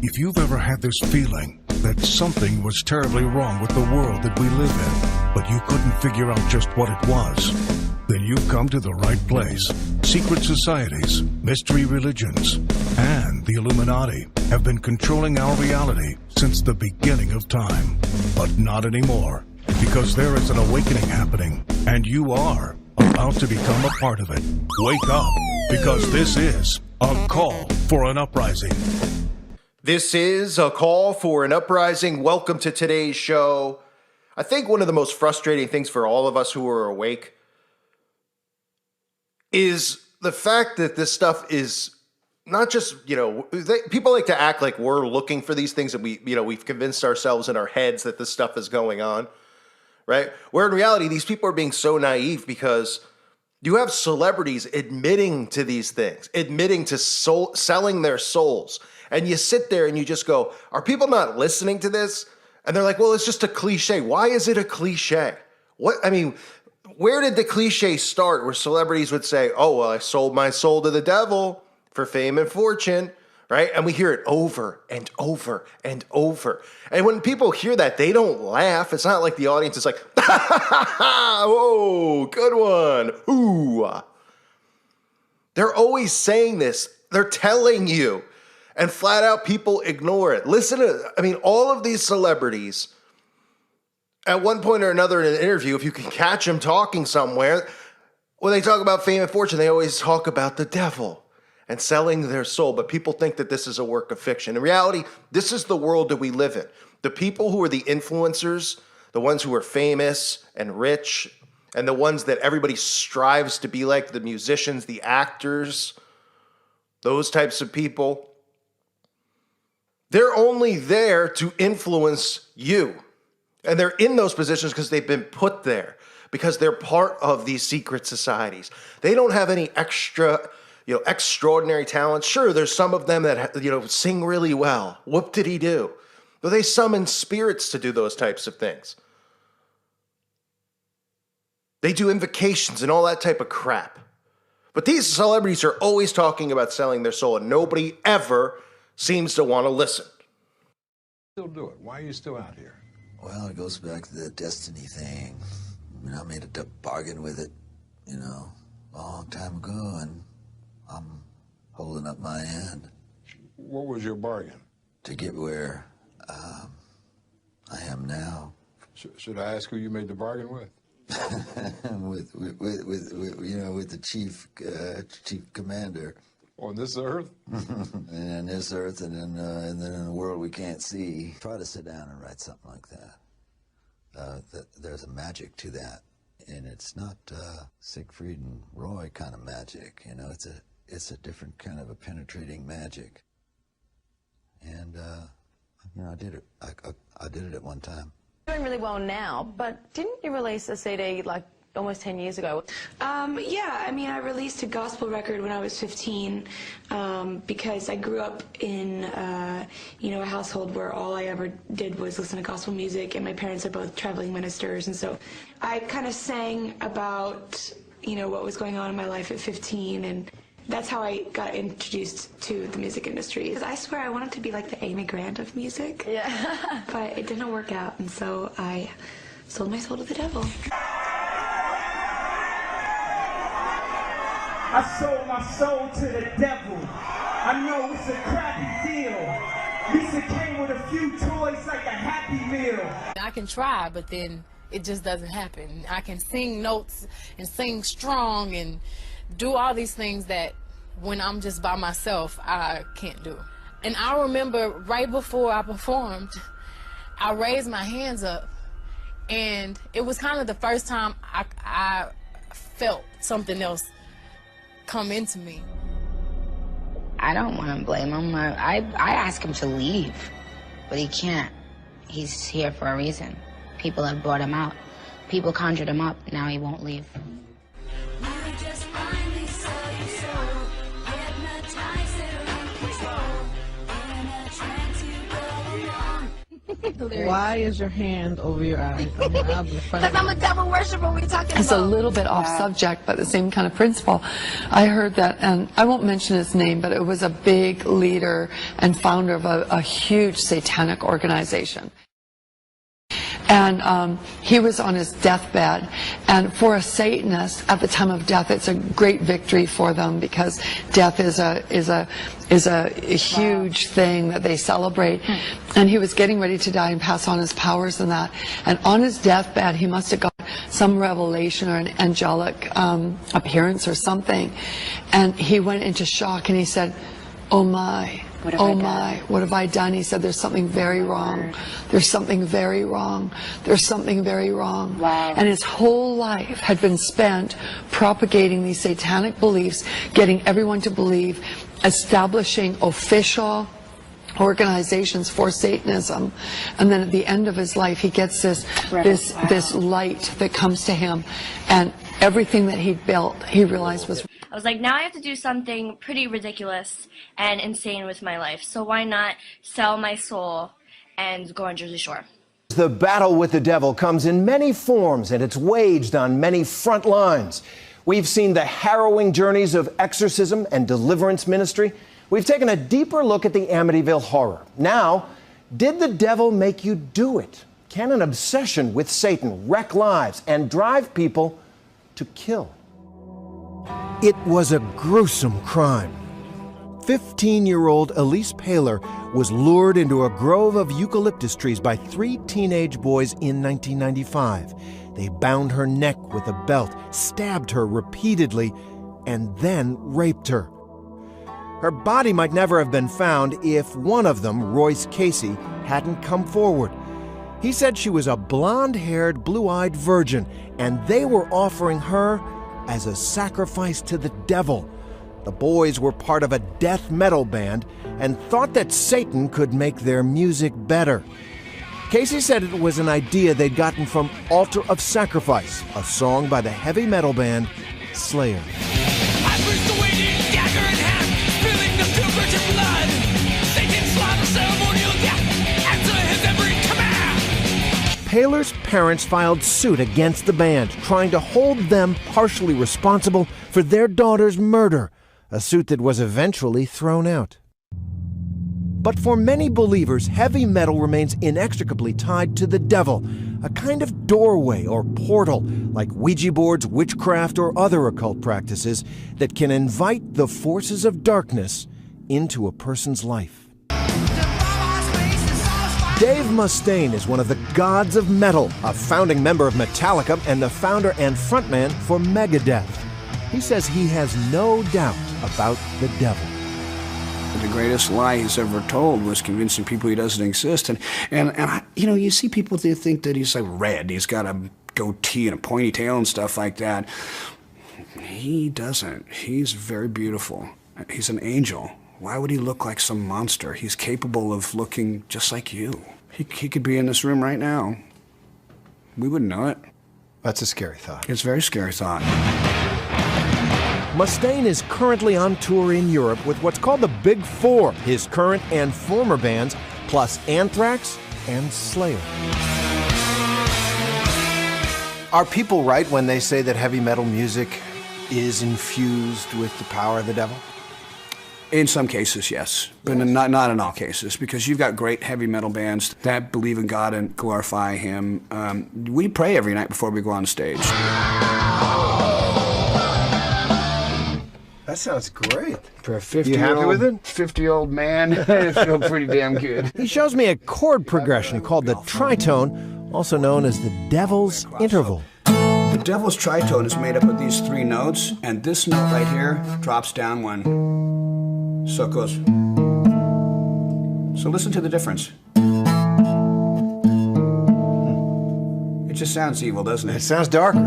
If you've ever had this feeling that something was terribly wrong with the world that we live in, but you couldn't figure out just what it was, then you've come to the right place. Secret societies, mystery religions, and the Illuminati have been controlling our reality since the beginning of time. But not anymore, because there is an awakening happening, and you are about to become a part of it. Wake up, because this is a call for an uprising. This is a call for an uprising. Welcome to today's show. I think one of the most frustrating things for all of us who are awake is the fact that this stuff is not just, people like to act like we're looking for these things and we've convinced ourselves in our heads that this stuff is going on, right? Where in reality, these people are being so naive because you have celebrities admitting to these things, admitting to selling their souls. And you sit there and you just go, are people not listening to this? And they're like, well, it's just a cliche. Why is it a cliche? Where did the cliche start where celebrities would say, oh, well, I sold my soul to the devil for fame and fortune, right? And we hear it over and over and over. And when people hear that, they don't laugh. It's not like the audience is like, ha, ha, ha, ha, whoa, good one, ooh. They're always saying this. They're telling you. And flat out, people ignore it. Listen to, all of these celebrities, at one point or another in an interview, if you can catch them talking somewhere, when they talk about fame and fortune, they always talk about the devil and selling their soul. But people think that this is a work of fiction. In reality, this is the world that we live in. The people who are the influencers, the ones who are famous and rich, and the ones that everybody strives to be like, the musicians, the actors, those types of people, they're only there to influence you. And they're in those positions because they've been put there, because they're part of these secret societies. They don't have any extraordinary talents. Sure, there's some of them that, sing really well. What did he do? Well, they summon spirits to do those types of things. They do invocations and all that type of crap. But these celebrities are always talking about selling their soul, and nobody ever seems to want to listen. Still do it. Why are you still out here? Well, it goes back to the destiny thing. I made a bargain with it, a long time ago, and I'm holding up my end. What was your bargain? To get where I am now. Should I ask who you made the bargain with? with the chief commander. On this earth? And on this earth, and then in the world we can't see. Try to sit down and write something like that. There's a magic to that, and it's not Siegfried and Roy kind of magic. It's a different kind of a penetrating magic. And I did it. I did it at one time. Doing really well now, but didn't you release a CD like almost 10 years ago? Yeah, I released a gospel record when I was 15 because I grew up in, a household where all I ever did was listen to gospel music, and my parents are both traveling ministers, and so I kind of sang about, what was going on in my life at 15, and that's how I got introduced to the music industry. I swear I wanted to be like the Amy Grant of music, yeah. But it didn't work out, and so I sold my soul to the devil. I sold my soul to the devil. I know it's a crappy deal. Lisa came with a few toys like a Happy Meal. I can try, but then it just doesn't happen. I can sing notes and sing strong and do all these things that when I'm just by myself, I can't do. And I remember right before I performed, I raised my hands up, and it was kind of the first time I felt something else come into me. I don't want to blame him. I ask him to leave, but he can't. He's here for a reason. People have brought him out. People conjured him up. Now he won't leave. Why is your hand over your eyes? I mean, I'll be funny. Because I'm a devil worshiper. We're talking about. It's a little bit off subject, but the same kind of principle. I heard that, and I won't mention his name, but it was a big leader and founder of a huge satanic organization. And he was on his deathbed, and for a Satanist at the time of death, it's a great victory for them, because death is a huge thing that they celebrate. And he was getting ready to die and pass on his powers and that. And on his deathbed, he must have got some revelation or an angelic appearance or something. And he went into shock, and he said, "Oh my. Oh my, what have I done?" He said, "There's something very wrong. There's something very wrong. There's something very wrong." Wow. And his whole life had been spent propagating these satanic beliefs, getting everyone to believe, establishing official organizations for Satanism. And then at the end of his life, he gets this light that comes to him, and everything that he'd built, he realized was. I was like, now I have to do something pretty ridiculous and insane with my life. So why not sell my soul and go on Jersey Shore? The battle with the devil comes in many forms, and it's waged on many front lines. We've seen the harrowing journeys of exorcism and deliverance ministry. We've taken a deeper look at the Amityville horror. Now, did the devil make you do it? Can an obsession with Satan wreck lives and drive people to kill? It was a gruesome crime. 15-year-old Elise Paylor was lured into a grove of eucalyptus trees by 3 teenage boys in 1995. They bound her neck with a belt, stabbed her repeatedly, and then raped her. Her body might never have been found if one of them, Royce Casey, hadn't come forward. He said she was a blonde-haired, blue-eyed virgin, and they were offering her as a sacrifice to the devil. The boys were part of a death metal band and thought that Satan could make their music better. Casey said it was an idea they'd gotten from Altar of Sacrifice, a song by the heavy metal band Slayer. Paylor's parents filed suit against the band, trying to hold them partially responsible for their daughter's murder, a suit that was eventually thrown out. But for many believers, heavy metal remains inextricably tied to the devil, a kind of doorway or portal, like Ouija boards, witchcraft, or other occult practices that can invite the forces of darkness into a person's life. Dave Mustaine is one of the gods of metal, a founding member of Metallica and the founder and frontman for Megadeth. He says he has no doubt about the devil. The greatest lie he's ever told was convincing people he doesn't exist. And you know, you see people that think that he's like red, he's got a goatee and a pointy tail and stuff like that. He doesn't. He's very beautiful. He's an angel. Why would he look like some monster? He's capable of looking just like you. He could be in this room right now. We wouldn't know it. That's a scary thought. It's a very scary thought. Mustaine is currently on tour in Europe with what's called the Big Four, his current and former bands, plus Anthrax and Slayer. Are people right when they say that heavy metal music is infused with the power of the devil? In some cases, yes, but not in all cases, because you've got great heavy metal bands that believe in God and glorify Him. We pray every night before we go on stage. That sounds great. For a 50-year-old, you happy with it? 50-year-old man, I feel pretty damn good. He shows me a chord progression called the tritone, also known as the Devil's Interval. The Devil's Tritone is made up of these 3 notes, and this note right here drops down 1. So it goes. So listen to the difference. It just sounds evil, doesn't it? It sounds darker.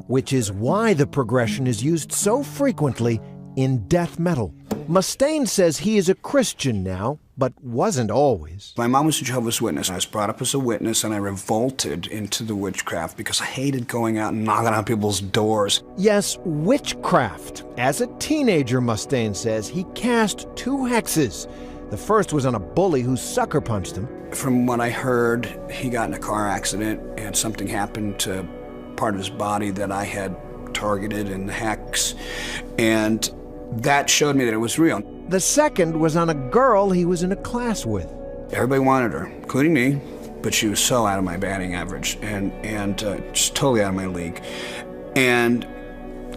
Which is why the progression is used so frequently in death metal. Mustaine says he is a Christian now, but wasn't always. My mom was a Jehovah's Witness. I was brought up as a witness, and I revolted into the witchcraft because I hated going out and knocking on people's doors. Yes, witchcraft. As a teenager, Mustaine says, he cast 2 hexes. The first was on a bully who sucker punched him. From what I heard, he got in a car accident and something happened to part of his body that I had targeted in the hex, and that showed me that it was real. The second was on a girl he was in a class with. Everybody wanted her, including me, but she was so out of my batting average and just totally out of my league. And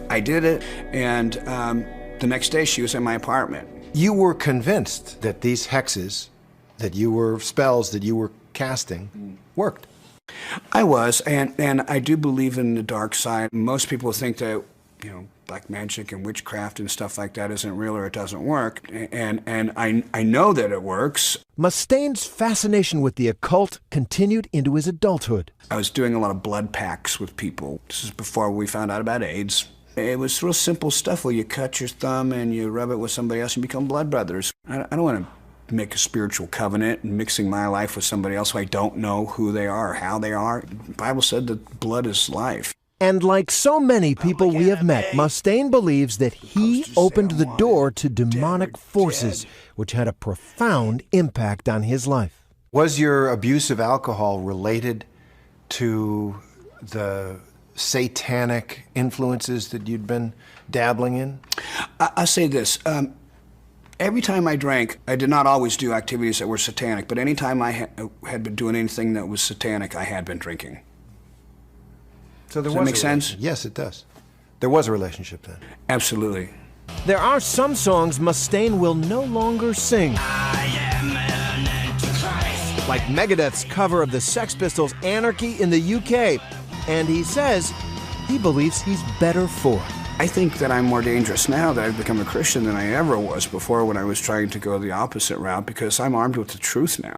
I did it, and the next day she was in my apartment. You were convinced that these hexes, spells that you were casting, worked. I was, and I do believe in the dark side. Most people think that, black magic and witchcraft and stuff like that isn't real or it doesn't work, and I know that it works. Mustaine's fascination with the occult continued into his adulthood. I was doing a lot of blood packs with people. This is before we found out about AIDS. It was real simple stuff where you cut your thumb and you rub it with somebody else and become blood brothers. I don't want to make a spiritual covenant and mixing my life with somebody else who I don't know who they are or how they are. The Bible said that blood is life. And like so many people we have met, Mustaine believes that he opened the door to demonic forces, which had a profound impact on his life. Was your abuse of alcohol related to the satanic influences that you'd been dabbling in? I'll say this. Every time I drank, I did not always do activities that were satanic, but any time I had been doing anything that was satanic, I had been drinking. So there Does that make sense? Yes, it does. There was a relationship then. Absolutely. There are some songs Mustaine will no longer sing. Like Megadeth's cover of the Sex Pistols' Anarchy in the UK. And he says he believes he's better for it. I think that I'm more dangerous now that I've become a Christian than I ever was before when I was trying to go the opposite route, because I'm armed with the truth now.